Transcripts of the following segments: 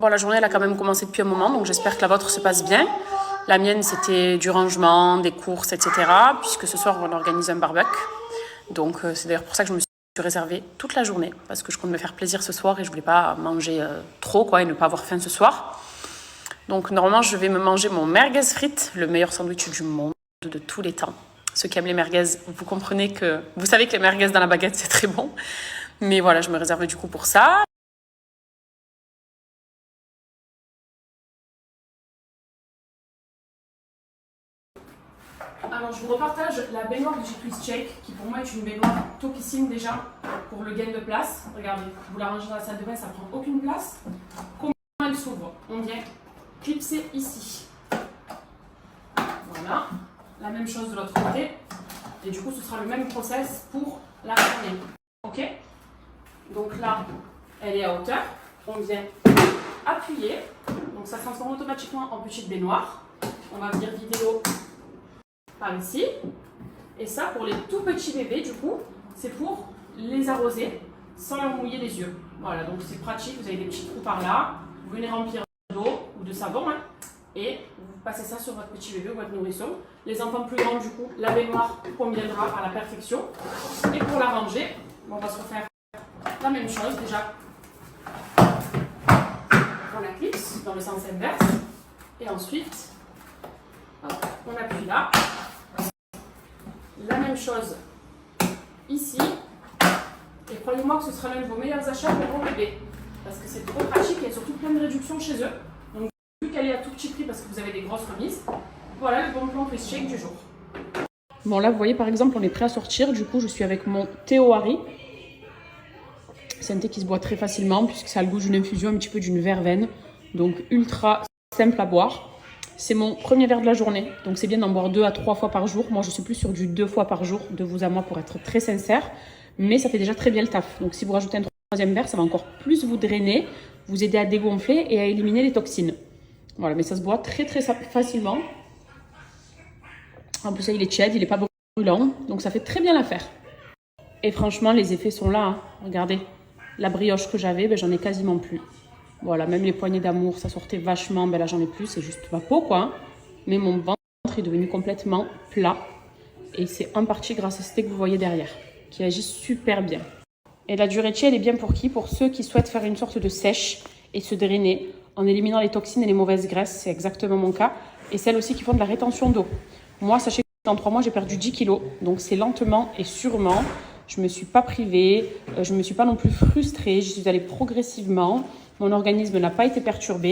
Bon, la journée, elle a quand même commencé depuis un moment, donc j'espère que la vôtre se passe bien. La mienne, c'était du rangement, des courses, etc. Puisque ce soir, on organise un barbecue. Donc, c'est d'ailleurs pour ça que je me suis réservée toute la journée. Parce que je compte me faire plaisir ce soir et je voulais pas manger trop, quoi, et ne pas avoir faim ce soir. Donc, normalement, je vais me manger mon merguez frites, le meilleur sandwich du monde, de tous les temps. Ceux qui aiment les merguez, vous comprenez que... Vous savez que les merguez dans la baguette, c'est très bon. Mais voilà, je me réserve du coup pour ça. Alors, je vous repartage la baignoire de chez Twist Shake, qui pour moi est une baignoire topissime déjà pour le gain de place. Regardez, vous la rangez dans la salle de bain, ça prend aucune place. Comment elle s'ouvre? On vient clipser ici. Voilà. La même chose de l'autre côté. Et du coup, ce sera le même process pour la fermer. Ok? Donc là, elle est à hauteur. On vient appuyer. Donc ça se transforme automatiquement en petite baignoire. On va venir vider l'eau par ici. Et ça, pour les tout petits bébés, du coup, c'est pour les arroser sans leur mouiller les yeux. Voilà, donc c'est pratique. Vous avez des petits trous par là. Vous venez remplir d'eau ou de savon, hein, et vous passez ça sur votre petit bébé ou votre nourrisson. Les enfants plus grands, du coup, la baignoire conviendra à la perfection. Et pour la ranger, on va se refaire la même chose déjà. On la clipse dans le sens inverse. Et ensuite, hop, on appuie là. La même chose ici. Et croyez-moi que ce sera l'un de vos meilleurs achats pour vos bébés. Parce que c'est trop pratique et il y a surtout plein de réductions chez eux. Donc, vu qu'elle est à tout petit prix parce que vous avez des grosses remises, voilà le bon plan Twist Shake du jour. Bon, là, vous voyez, par exemple, on est prêt à sortir. Du coup, je suis avec mon thé au Harry. C'est un thé qui se boit très facilement puisque ça a le goût d'une infusion, un petit peu d'une verveine. Donc, ultra simple à boire. C'est mon premier verre de la journée, donc c'est bien d'en boire 2 à 3 fois par jour. Moi, je suis plus sur du 2 fois par jour, de vous à moi, pour être très sincère. Mais ça fait déjà très bien le taf. Donc, si vous rajoutez un troisième verre, ça va encore plus vous drainer, vous aider à dégonfler et à éliminer les toxines. Voilà, mais ça se boit très très facilement. En plus, il est tiède, il n'est pas brûlant, donc ça fait très bien l'affaire. Et franchement, les effets sont là, hein. Regardez, la brioche que j'avais, ben, j'en ai quasiment plus. Voilà, même les poignées d'amour, ça sortait vachement. Ben là, j'en ai plus, c'est juste ma peau, quoi. Hein. Mais mon ventre est devenu complètement plat. Et c'est en partie grâce à ce thé que vous voyez derrière, qui agit super bien. Et la Duretti, elle est bien pour qui? Pour ceux qui souhaitent faire une sorte de sèche et se drainer en éliminant les toxines et les mauvaises graisses. C'est exactement mon cas. Et celles aussi qui font de la rétention d'eau. Moi, sachez qu'en 3 mois, j'ai perdu 10 kilos. Donc, c'est lentement et sûrement. Je ne me suis pas privée. Je ne me suis pas non plus frustrée. J'y suis allée progressivement. Mon organisme n'a pas été perturbé,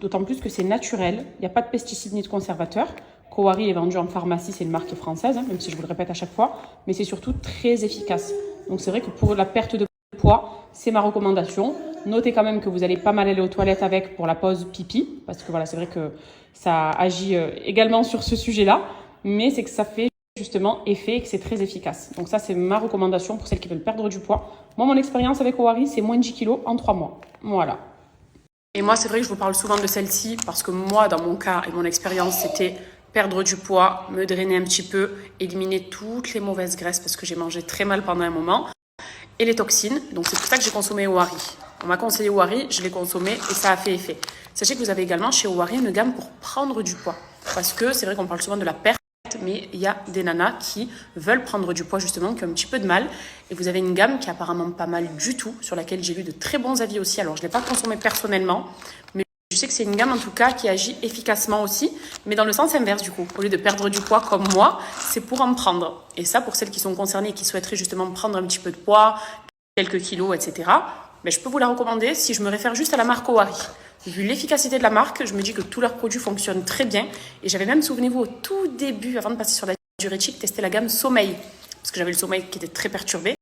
d'autant plus que c'est naturel. Il n'y a pas de pesticides ni de conservateurs. Kowari est vendu en pharmacie, c'est une marque française, hein, même si je vous le répète à chaque fois. Mais c'est surtout très efficace. Donc c'est vrai que pour la perte de poids, c'est ma recommandation. Notez quand même que vous allez pas mal aller aux toilettes avec pour la pause pipi. Parce que voilà, c'est vrai que ça agit également sur ce sujet-là. Mais c'est que ça fait justement effet et que c'est très efficace. Donc ça, c'est ma recommandation pour celles qui veulent perdre du poids. Moi, mon expérience avec Kowari, c'est moins de 10 kilos en 3 mois. Voilà. Et moi, c'est vrai que je vous parle souvent de celle-ci parce que moi, dans mon cas et mon expérience, c'était perdre du poids, me drainer un petit peu, éliminer toutes les mauvaises graisses parce que j'ai mangé très mal pendant un moment et les toxines. Donc, c'est pour ça que j'ai consommé Owari. On m'a conseillé Owari, je l'ai consommé et ça a fait effet. Sachez que vous avez également chez Owari une gamme pour prendre du poids parce que c'est vrai qu'on parle souvent de la perte, mais il y a des nanas qui veulent prendre du poids justement, qui ont un petit peu de mal. Et vous avez une gamme qui est apparemment pas mal du tout, sur laquelle j'ai lu de très bons avis aussi. Alors, je ne l'ai pas consommée personnellement, mais je sais que c'est une gamme en tout cas qui agit efficacement aussi, mais dans le sens inverse du coup. Au lieu de perdre du poids comme moi, c'est pour en prendre. Et ça, pour celles qui sont concernées et qui souhaiteraient justement prendre un petit peu de poids, quelques kilos, etc., ben, je peux vous la recommander si je me réfère juste à la marque Owari. Vu l'efficacité de la marque, je me dis que tous leurs produits fonctionnent très bien. Et j'avais même, souvenez-vous, au tout début, avant de passer sur la Duretti, testé la gamme Sommeil. Parce que j'avais le sommeil qui était très perturbé.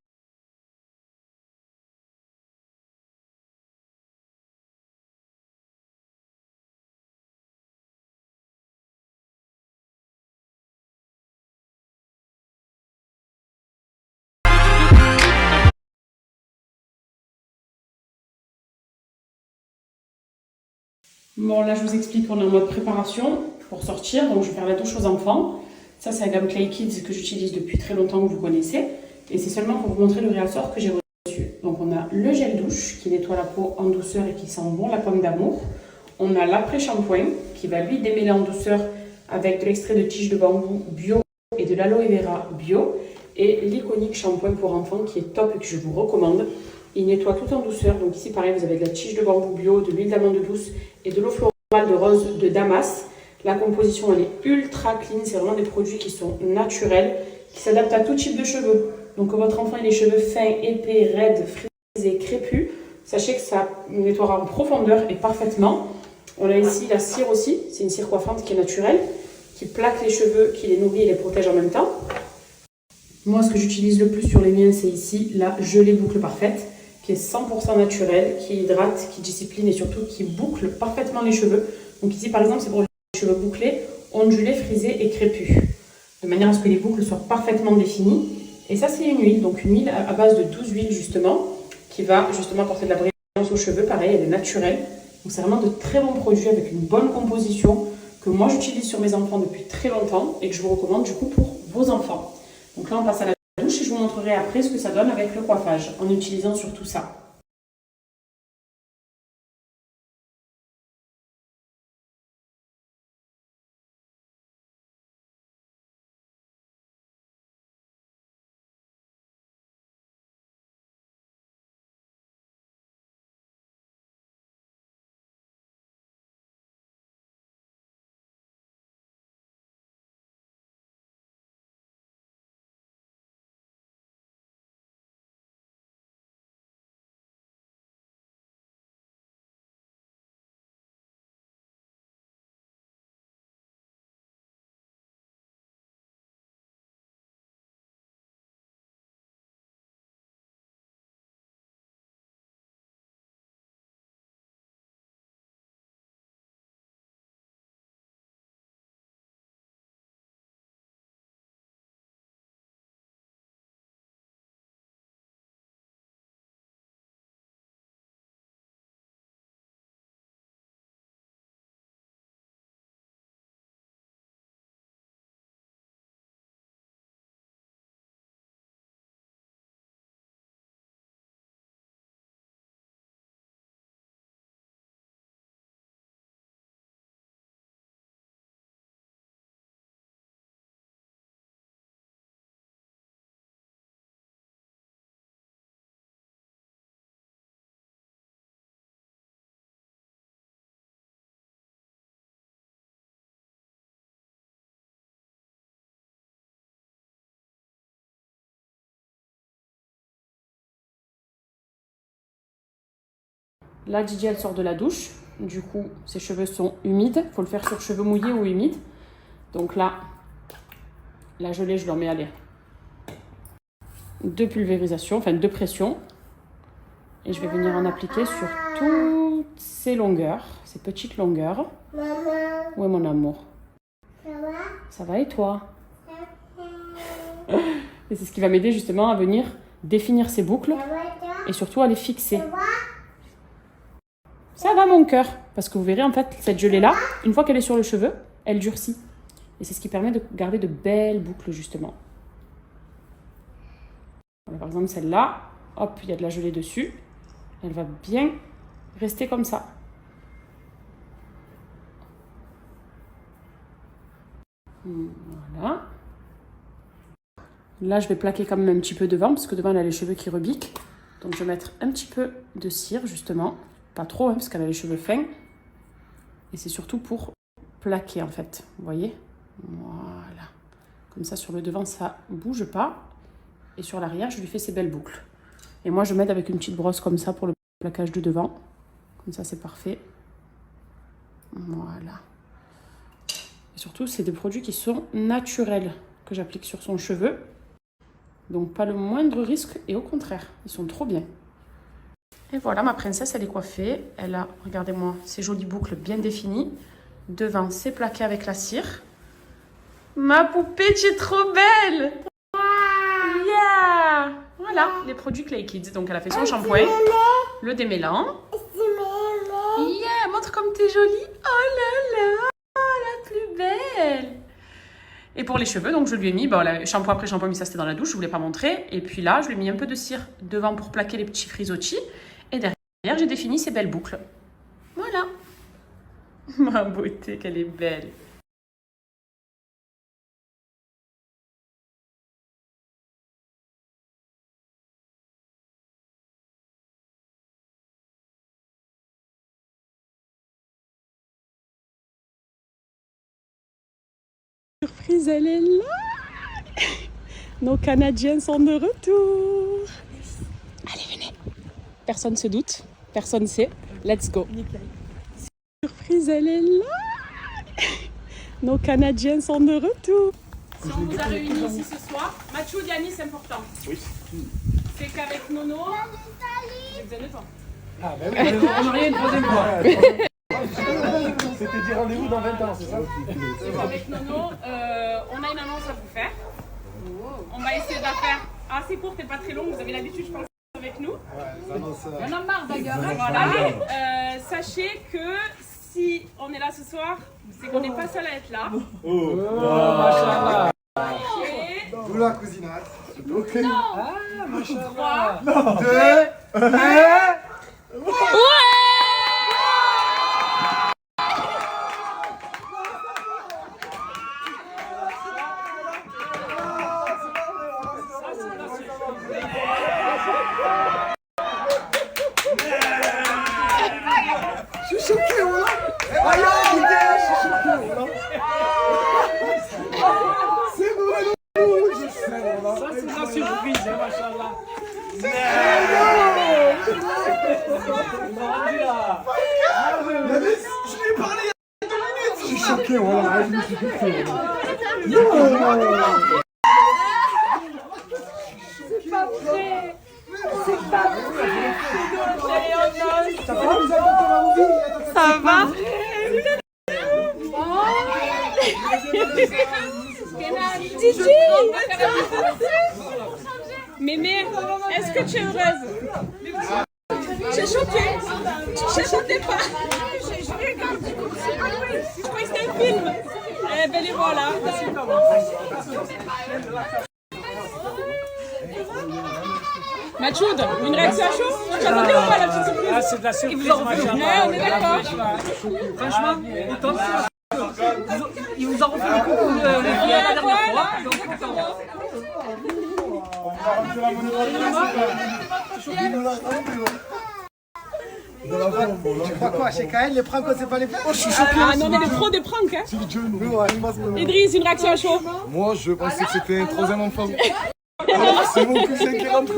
Bon, là, je vous explique qu'on est en mode préparation pour sortir. Donc, je vais faire la douche aux enfants. Ça, c'est la gamme Clay Kids que j'utilise depuis très longtemps, que vous connaissez. Et c'est seulement pour vous montrer le réassort que j'ai dessus. Donc on a le gel douche qui nettoie la peau en douceur et qui sent bon la pomme d'amour. On a l'après-shampoing qui va lui démêler en douceur avec de l'extrait de tige de bambou bio et de l'aloe vera bio. Et l'iconique shampoing pour enfants qui est top et que je vous recommande. Il nettoie tout en douceur. Donc ici pareil, vous avez de la tige de bambou bio, de l'huile d'amande douce et de l'eau florale de rose de Damas. La composition elle est ultra clean. C'est vraiment des produits qui sont naturels, qui s'adaptent à tout type de cheveux. Donc que votre enfant ait les cheveux fins, épais, raides, frisés, crépus, sachez que ça nettoiera en profondeur et parfaitement. On a ici la cire aussi. C'est une cire coiffante qui est naturelle, qui plaque les cheveux, qui les nourrit et les protège en même temps. Moi, ce que j'utilise le plus sur les miens, c'est ici la gelée boucle parfaite, qui est 100% naturelle, qui hydrate, qui discipline et surtout qui boucle parfaitement les cheveux. Donc ici, par exemple, c'est pour les cheveux bouclés, ondulés, frisés et crépus, de manière à ce que les boucles soient parfaitement définies. Et ça, c'est une huile, donc une huile à base de 12 huiles justement, qui va justement apporter de la brillance aux cheveux. Pareil, elle est naturelle. Donc c'est vraiment de très bons produits avec une bonne composition que moi j'utilise sur mes enfants depuis très longtemps et que je vous recommande du coup pour vos enfants. Donc là, on passe à la douche et je vous montrerai après ce que ça donne avec le coiffage en utilisant surtout ça. Là, Gigi, elle sort de la douche. Du coup, ses cheveux sont humides. Il faut le faire sur cheveux mouillés ou humides. Donc là, la gelée, je leur mets aller. 2 pulvérisations, enfin 2 pressions. Et je vais venir en appliquer sur toutes ces longueurs, ces petites longueurs. Maman. Où est mon amour? Ça va? Ça va et toi? Et c'est ce qui va m'aider justement à venir définir ces boucles et surtout à les fixer. Ça va mon cœur, parce que vous verrez en fait cette gelée là, une fois qu'elle est sur le cheveu, elle durcit. Et c'est ce qui permet de garder de belles boucles justement. Voilà, par exemple celle-là, hop, il y a de la gelée dessus. Elle va bien rester comme ça. Voilà. Là, je vais plaquer quand même un petit peu devant, parce que devant, elle a les cheveux qui rebiquent. Donc, je vais mettre un petit peu de cire, justement. Pas trop, hein, parce qu'elle a les cheveux fins. Et c'est surtout pour plaquer, en fait. Vous voyez? Voilà. Comme ça, sur le devant, ça ne bouge pas. Et sur l'arrière, je lui fais ces belles boucles. Et moi, je m'aide avec une petite brosse comme ça pour le plaquage de devant. Comme ça, c'est parfait. Voilà. Et surtout, c'est des produits qui sont naturels que j'applique sur son cheveu. Donc, pas le moindre risque et au contraire, ils sont trop bien. Et voilà, ma princesse, elle est coiffée. Elle a, regardez-moi, ses jolies boucles bien définies. Devant, c'est plaqué avec la cire. Ma poupée, tu es trop belle! Yeah! Voilà, les produits Clay Kids. Donc, elle a fait son shampoing, le démêlant. Yeah, montre comme t'es jolie. Oh là là, la plus belle! Et pour les cheveux, donc je lui ai mis, bon, shampoing après shampoing, mais ça c'était dans la douche, je voulais pas montrer. Et puis là, je lui ai mis un peu de cire devant pour plaquer les petits frisottis. Et derrière, j'ai défini ces belles boucles. Voilà. Ma beauté, qu'elle est belle. Surprise, elle est là. Nos Canadiens sont de retour. Allez, venez. Personne se doute, personne sait. Let's go. Surprise, elle est là. Nos Canadiens sont de retour. Si on vous a réunis ici ce soir, Mathieu, Diani, c'est important. Oui. C'est qu'avec Nono, vous allez pas. Ah ben oui, on n'a rien une troisième fois. C'était dit rendez-vous dans 20 ans, c'est ça? Avec Nono, on a une annonce à vous faire. On va essayer de la faire assez courte et pas très longue. Vous avez l'habitude, je pense, avec nous. On en a marre d'ailleurs. Voilà. Sachez que si on est là ce soir, c'est qu'on n'est pas seul à être là. Oh, machallah. D'où la cousinate. Ok. Ah, machallah. 2, 1. Je suis choqué, voilà. Aïe, je suis choqué, voilà. C'est bon, je sais, voilà. Ça, c'est la surprise, hein, machallah. Je lui ai parlé il y a 2 minutes. Je suis choqué, voilà. Je suis choqué, voilà. C'est pas vrai. C'est pas vrai. Ça va, vous avez encore un movie? Ça va? Mémé, est-ce que tu es heureuse? Tu es choquée? Tu ne chantais pas? Je crois que c'était un film. Eh ben les voilà. Mathilde, une réaction à chaud? Tu t'attendais ou pas à la petite surprise? Ah, c'est de la surprise, machallah. Ouais, on est d'accord. Franchement, ils vous ont refait le coucou la dernière fois. Tu crois quoi, chez KL, les pranks, c'est pas les pranks? Oh, je suis choqué. Ah non, mais les pros des pranks, hein. Idriss, une réaction à chaud? Moi, je pensais que c'était un troisième enfant. C'est mon cousin qui est rentré.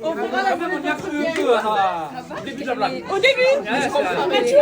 On verra la On y a cru un peu au début de la blague. Au début, je comprends. Mathieu,